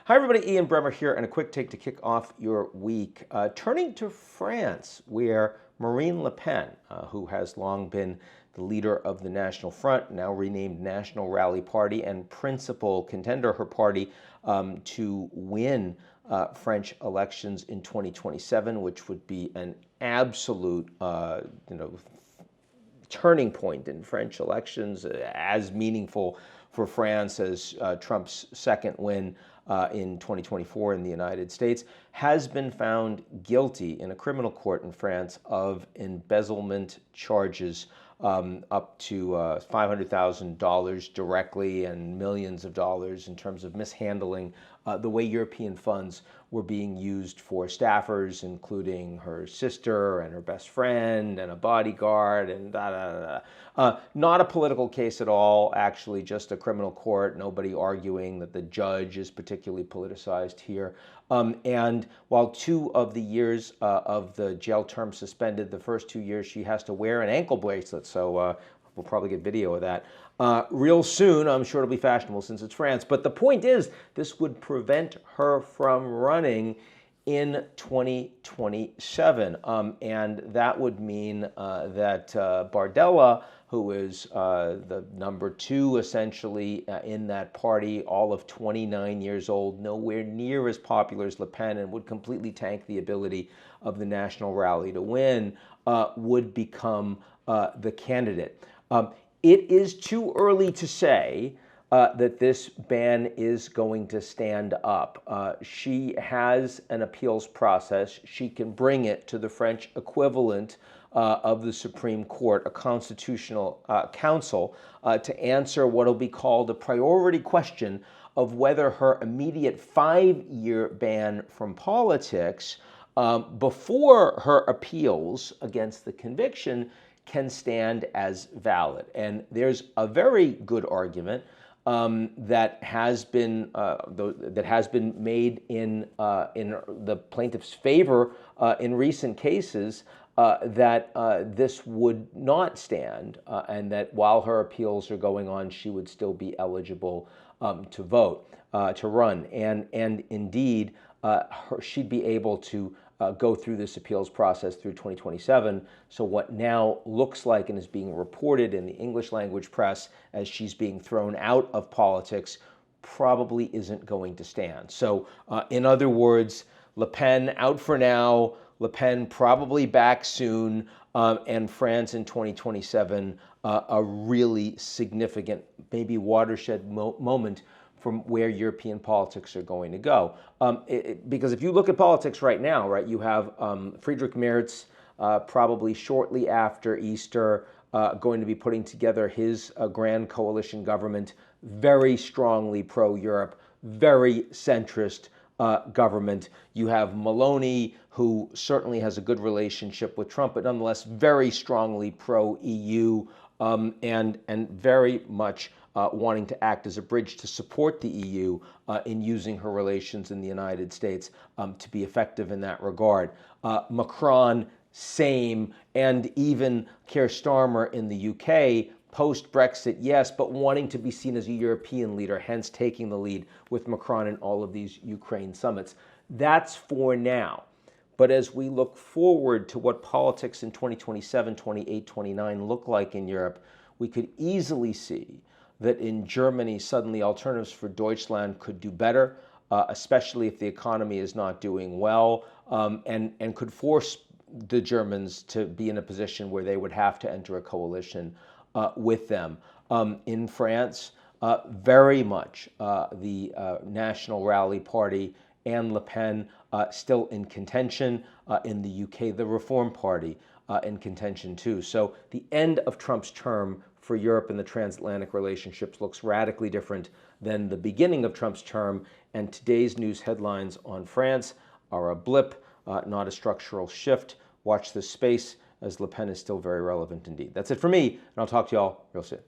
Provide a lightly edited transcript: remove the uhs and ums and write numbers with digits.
Hi everybody, Ian Bremmer here, and a quick take to kick off your week. Turning to France, where Marine Le Pen, who has long been the leader of the National Front, now renamed National Rally Party, and principal contender her party to win French elections in 2027, which would be an absolute, turning point in French elections, as meaningful for France as Trump's second win in 2024 in the United States, has been found guilty in a criminal court in France of embezzlement charges up to $500,000 directly and millions of dollars in terms of mishandling the way European funds were being used for staffers, including her sister and her best friend and a bodyguard and not a political case at all, actually just a criminal court, nobody arguing that the judge is particularly politicized here. And while 2 of the years of the jail term suspended, the first 2 years she has to wear an ankle bracelet. So we'll probably get video of that real soon. I'm sure it'll be fashionable since it's France. But the point is, this would prevent her from running in 2027. And that would mean that Bardella, who is the number 2 essentially in that party, all of 29 years old, nowhere near as popular as Le Pen, and would completely tank the ability of the National Rally to win, would become the candidate. It is too early to say that this ban is going to stand up. She has an appeals process. She can bring it to the French equivalent of the Supreme Court, a constitutional council, to answer what will be called a priority question of whether her immediate 5-year ban from politics before her appeals against the conviction can stand as valid. And there's a very good argument that has been made in the plaintiff's favor in recent cases that this would not stand, and that while her appeals are going on, she would still be eligible to vote, to run, and indeed she'd be able to go through this appeals process through 2027. So what now looks like and is being reported in the English language press as she's being thrown out of politics probably isn't going to stand. So in other words, Le Pen out for now, Le Pen probably back soon, and France in 2027, a really significant, maybe watershed moment from where European politics are going to go. Because if you look at politics right now, right, you have Friedrich Merz probably shortly after Easter going to be putting together his grand coalition government, very strongly pro-Europe, very centrist government. You have Meloni, who certainly has a good relationship with Trump, but nonetheless very strongly pro-EU and very much wanting to act as a bridge to support the EU in using her relations in the United States to be effective in that regard. Macron, same, and even Keir Starmer in the UK, post-Brexit, yes, but wanting to be seen as a European leader, hence taking the lead with Macron in all of these Ukraine summits. That's for now. But as we look forward to what politics in 2027, 28, 29 look like in Europe, we could easily see that in Germany, suddenly alternatives for Deutschland could do better, especially if the economy is not doing well, and could force the Germans to be in a position where they would have to enter a coalition with them. In France, very much the National Rally Party and Le Pen still in contention. In the UK, the Reform Party in contention too. So the end of Trump's term for Europe and the transatlantic relationships looks radically different than the beginning of Trump's term, and today's news headlines on France are a blip, not a structural shift. Watch this space, as Le Pen is still very relevant indeed. That's it for me, and I'll talk to y'all real soon.